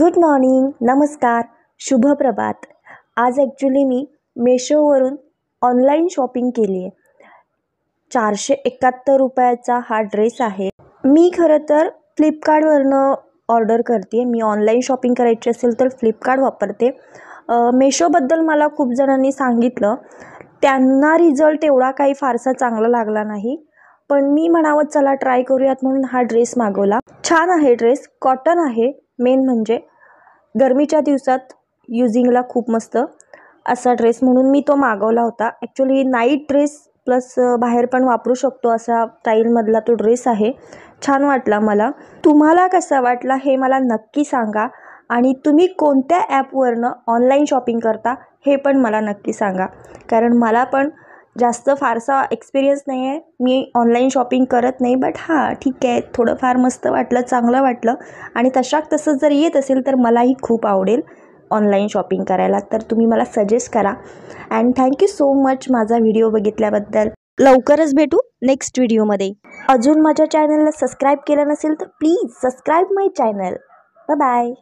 Good morning, नमस्कार, शुभ प्रभात. आज ॲक्च्युली मी मेशोवरून ऑनलाईन शॉपिंग केली आहे. 471 रुपयाचा हा ड्रेस आहे. मी खरं तर फ्लिपकार्टवरनं ऑर्डर करते. मी ऑनलाईन शॉपिंग करायची असेल तर फ्लिपकार्ट वापरते. मेशोबद्दल मला खूप जणांनी सांगितलं, त्यांना रिझल्ट एवढा काही फारसा चांगला लागला नाही, पण मी म्हणावं चला ट्राय करूयात म्हणून हा ड्रेस मागवला. छान आहे ड्रेस, कॉटन आहे. मेन म्हणजे गरमीच्या दिवसात युजिंगला खूप मस्त असा ड्रेस म्हणून मी तो मागवला होता. ॲक्च्युली नाईट ड्रेस प्लस बाहेर पण वापरू शकतो असा स्टाईलमधला तो ड्रेस आहे. छान वाटला मला. तुम्हाला कसा वाटला हे मला नक्की सांगा आणि तुम्ही कोणत्या ॲपवरनं ऑनलाईन शॉपिंग करता हे पण मला नक्की सांगा, कारण मला पण जास्त फारसा एक्सपिरियन्स नाही आहे. मी ऑनलाईन शॉपिंग करत नाही, बट हां ठीक आहे, थोडंफार मस्त वाटलं, चांगलं वाटलं आणि तसं जर येत असेल तर मलाही खूप आवडेल ऑनलाईन शॉपिंग करायला. तर तुम्ही मला सजेस्ट करा. अँड थँक्यू सो मच माझा व्हिडिओ बघितल्याबद्दल. लवकरच भेटू नेक्स्ट व्हिडिओमध्ये. अजून माझ्या चॅनलला सबस्क्राईब केलं नसेल तर please subscribe my channel. Bye bye.